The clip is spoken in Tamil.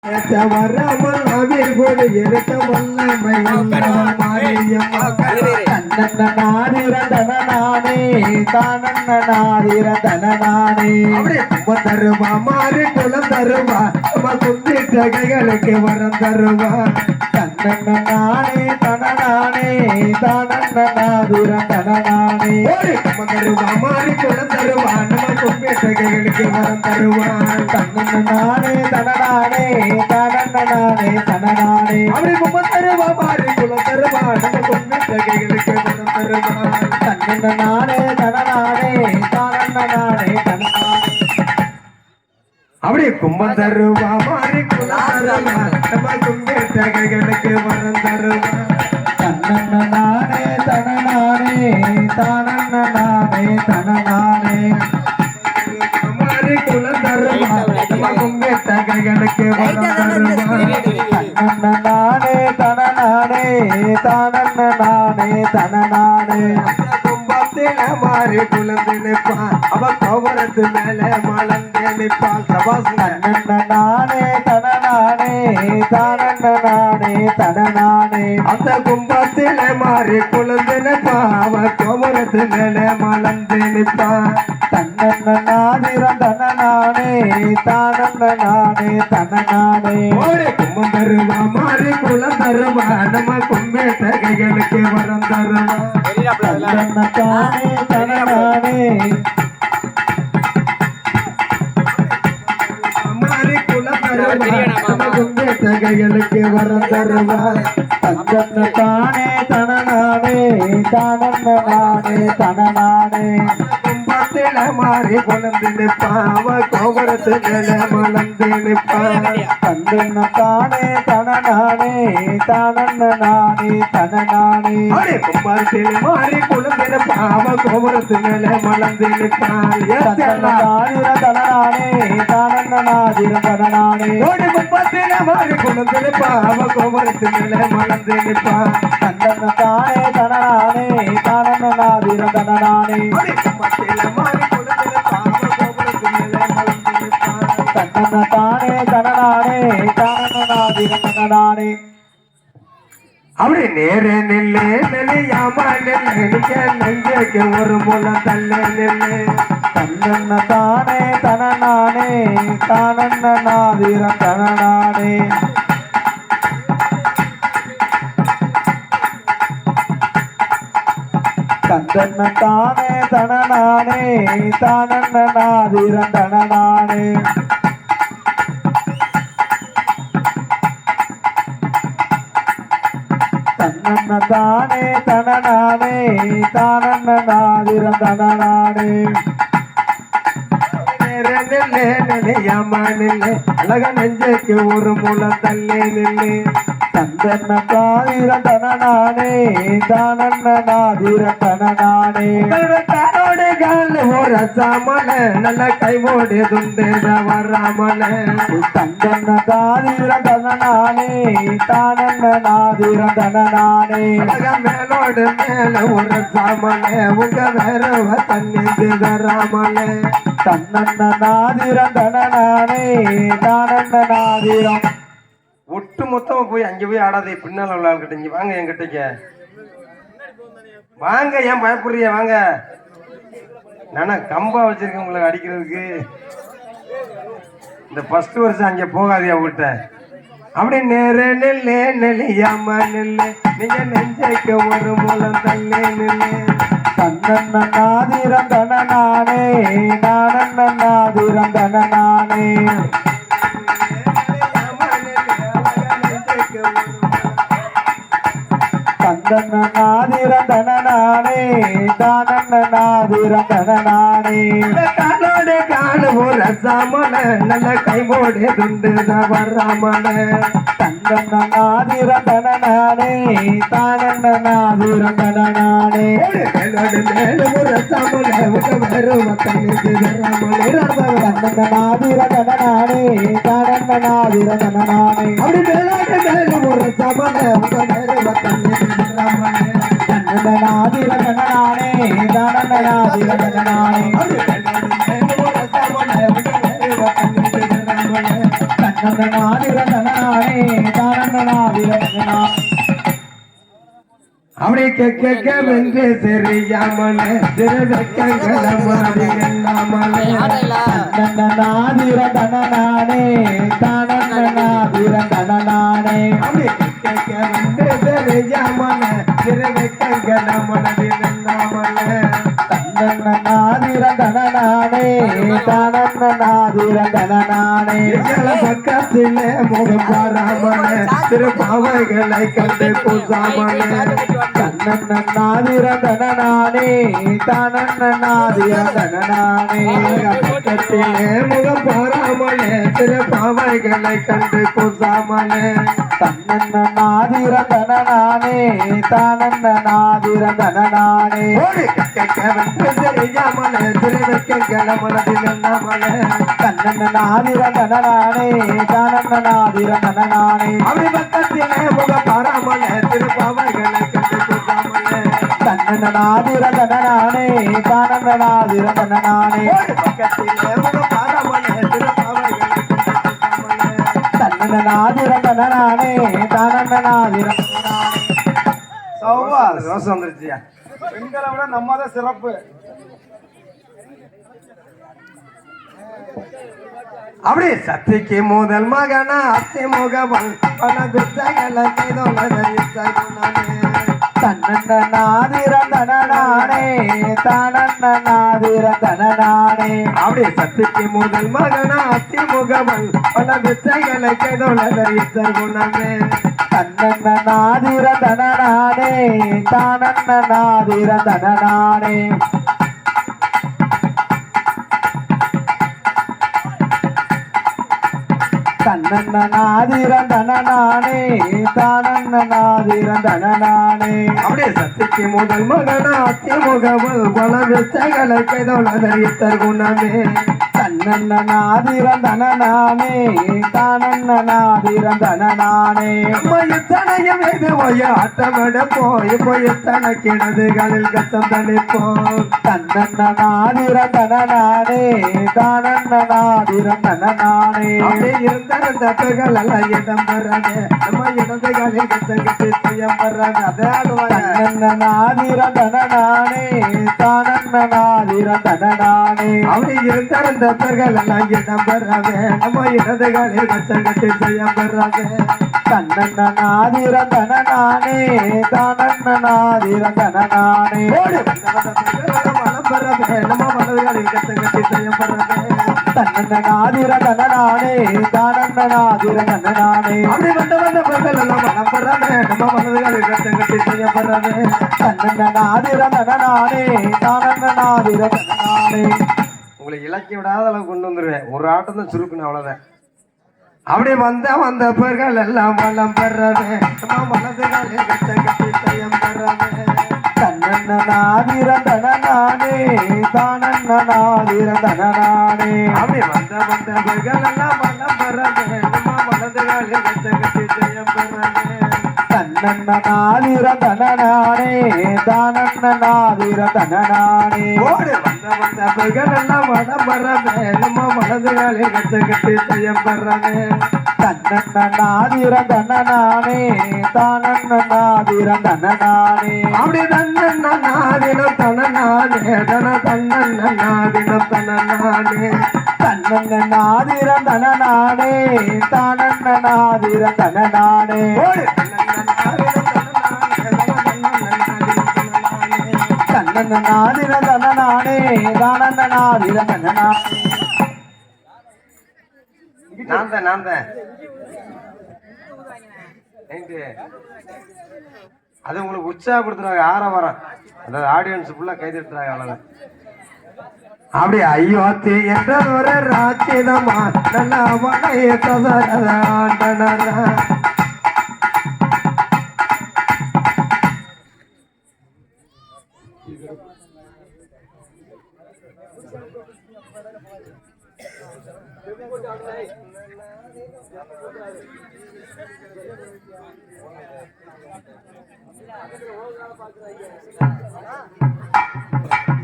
வராமல் நாவிர் போது இருக்க வல்லமை மாரியம்மா தன்னன்ன நாதிர தனநானே தானன்ன நாதிர தனநானே தருவா மாறி குலம் தருவா நம்ம குந்திட்ட கைகளுக்கு வரம் தருவா தன்னன்ன நானே தனநானே தானன்ன நாதிர தனநானே தருவா மாறி குலம் தருவா நம்ம குந்திட்ட கைகளுக்கு வரம் தருவா தன்னன்ன நானே தனநானே தானே தனநானே அப்படி முப்பத்தருவா மாறி குலம் தருவா நம்ம கும்பிட்ட கைகளுக்கு வரம் தருவா தன்னன்ன நானே தனநானே தானே தனநானே அப்படி கும்பம் தருவா மாறி குலம் தருவா நம்ம கும்பிட்ட கைகளுக்கு வரம் தருவா தன்னன்ன நானே தனநானே தானே தனநானே குலம் தருவா நம்ம கும்பிட்ட கைகளுக்கு வரம் தருவா நானே தனநானே தானே தனநானே கும்பத்தில மாறி குழந்தை நிற்பான் அவ கோபுரத்து மேல மலர்ந்து நிற்பான் சபாஸ் நானே தனநானே தானே தனநானே அந்த கும்பத்தில மாறி குழந்தை நிற்பான் அவ கோபுரத்து மேல மலர்ந்து நிற்பான் தன்னன்ன நாதிரம் தனநானே தானே தனநானே கும்பம் தருவா மாறி குலம் தருவா நம்ம கும்பிட்ட கைகளுக்கு வரம் தருவா தானே தனநானே மாறி குலம் தருவா நம்ம கும்பிட்ட கைகளுக்கு வரம் தருவா தானே தனநானே தானே தனநானே கும்பத்தில மாறி குழந்து நிற்பாவ கோபுரத்து மேல மலர்ந்து நிற்பான் தந்தன தானே தனநானே தனநானே கும்பத்தில மாறி குழந்து நிற்பாவ கோபுரத்து மேல மலர்ந்து நிற்பான் தனநானே தனநானே கும்பத்தில மாறி குழந்து நிற்பாவ கோபுரத்து மேல மலர்ந்து நிற்பான் தந்தன தானே தனநானே தனநானே அப்படி நேரே நில்லு நெல்லியாமா நெல்லிக்க நெஞ்சைக்கு ஒரு மூலம் தள்ள நில்லு தன்னன்ன தானே தனநானே நாதிரம் தனநானே தந்தன்ன தானே தனநானே நாதிரம் தனநானே தன்னன்ன தானே தனநானே நாதிரம் தனநானே நிலையாமா நில்லை அழக நெஞ்சைக்கு ஒரு மூலம் தள்ளி நில்லு தந்தன்ன தாதிரம் தனநானே நாதிரம் தனநானே காலோடு கால ஒரு சாமல நல்ல கைமோடு துண்டு வராமல தந்தன்ன தாதிரம் தனநானே நாதிரம் தனநானே மேலோடு மேல ஒரு சாமல உங்க வேற தண்ணி தராமல தன்னன்ன நாதிரம் தனநானே நாதிரம் ஒட்டு மொத்தமா போய் அங்கே போய் ஆடாதே பின்னால உள்ள ஆள்கிட்ட இங்க வாங்க என்கிட்டக்க வாங்க ஏன் பயப்படுறிய வாங்க நானா கம்பா வச்சிருக்கேன் உங்களுக்கு அடிக்கிறதுக்கு இந்த ஃபர்ஸ்ட் வருஷம் அங்கே போகாதியா விட்ட அப்படி நேர நெல்லு நெல்லியாமா நெல்லு நீங்க நெஞ்சைக்கு ஒரு மூலம் தள்ளி நில்லு தன்னன்ன நாதிரம் தனநானே நாதிரம் தனநானே தந்தன்ன நாதிரம் தனநானே நாதிரம் தனநானே காலோடு கால ஒரு சாமல நல்ல கைமோடு துண்டு வராமல தந்தன்ன நாதிரம் தனநானே நாதிரம் தனநானே மேலோடு மேல ஒரு சாமல உங்க வேறுவ தண்ணி தந்தன்ன நாதிரம் தனநானே நாதிரம் தனநானே அப்படி மேலோடு மேல ஒரு சாமல உங்க வேறுவ தண்ணி நாதிர தனநானே நாதிர தனநானே அப்படி கேட்க வென்று தெரியாமலே திருவெக்கங்களே என்னாமலே நாதிர தனநானே தானநாதிர தனநானே அப்படி கேட்க வென்று தெரியாமலே திருவெக்கங்களே என்னாமலே நாதிர தனநானே தானநாதிர தனநானே பக்கத்திலே முகம் பாராமலே திருப்பாவைகளை கண்டு பூசாமலே நாதிர தனநானே தானநாதிர தனநானே பக்கத்திலே முகம் பாராமலே திருப்பாவைகளை கண்டு பூசாமலே நாதிர தனநானே தானநாதிர தனநானே தெரியாமலே திருவெக்கங்களே மனதில் நாதிர தனநானே தானநாதிர தனநானே அப்படி பக்கத்திலே முகம் பாராமலே திருப்பாவைகளை கண்டு பூசாமலே நாதிர தனநானே தானநாதிர தனநானே பக்கத்திலே முகம் பாராமலே திருப்பாவைகளை நாதிர தனநானே தானநாதிர ரோசம் வந்துருச்சியா பெண்களை விட நம்ம தான் சிறப்பு அப்படி சத்திக்கு முதல் மகனா அத்தி முகவன் பல வித்தைகளை நாதிர தனநானே தானநாதிர தனநானே அப்படி சத்திக்கு முதல் மகனா அத்தி முகவன் பல வித்தைகளை குணமே நாதிர தனநானே தானநாதிர தனநானே நாதிர தனநானே தானநாதிர தனநானே அப்படியே சத்திக்கு முதல் மகனா அத்தி முகவல் பல வித்தைகளை குணமே நாதிர தனநானே தானநாதிர தனநானே இத்தனையும் இது போய் ஆட்டமெடுப்போம் இப்போ இத்தனை கிணதுகளில் கத்தம் தணிப்போம் நாதிர தனநானே தானநாதிர தனநானே இருந்த தப்புகள் எல்லாம் இடம் வர்றாங்க நம்ம இடதுகளில் கச்சங்கட்டி செய்யம் வர்றாங்க அதே நாதிர தனநானே தானநாதிர தனநானே அப்படி இருந்த தப்புகள் எல்லாம் இடம் வர்றாங்க நம்ம இடதுகளில் கச்சங்கட்டி செய்யம் வர்றாங்க நாதிர தனநானே தானநாதிர தனநானே மனம் வர்றவே நம்ம மனதுகளில் கச்சங்கட்டி செய்யம் வர்றாங்க நாதிர தனநானே தானநாதிர தனநானே அப்படி வந்த பொருட்கள் எல்லாம் மனம் வர்றவே நம்ம மனதுகளில் கச்சங்கட்டி செய்யம் வர்றவே நாதிர தனநானே தானநாதிர தனநானே உங்களை இலக்கிய விடாத அளவு கொண்டு வந்துருவேன் ஒரு ஆட்டம் தான் சுருக்குன்னு அவ்வளவுதான் அப்படி வந்த பொருட்கள் எல்லாம் மனம் பெறவே நம்ம மனதுகளில் கச்சங்கட்டி செய்யம் வர்றவே நாதிர தனநானே தானநாதிர தனநானே அப்படி வந்த பொருட்கள் எல்லாம் மனம் பெறவே நம்ம மனதுகளில் கச்சங்கட்டி செய்யம் வர்றவே நாதிர தனநானே தானநாதிர தனநானே வந்த பொருட்கள் எல்லாம் மனம் பெறவே நம்ம மனதுகளில் கச்சங்கட்டி செய்யம் வர்றவே நாதிர தனநானே தானநாதிர தனநானே அப்படி நாதினம் தனநானே தனநாதினம் தனநானே நாதிர தனநானே தானநாதிர தனநானே நாதிர தனநானே தானநாதிர தனநானே நான் அது உங்களுக்கு உற்சாகப்படுத்துறாங்க ஆரவாரம் அதாவது ஆடியன்ஸ் ஃபுல்லா கைதட்டுறாங்க அவ்வளவுதான் அப்படி ஐயோத்தி என்ற ஒரு ராட்சிதமா நல்ல வகைய ஆண்டனரா Thank you.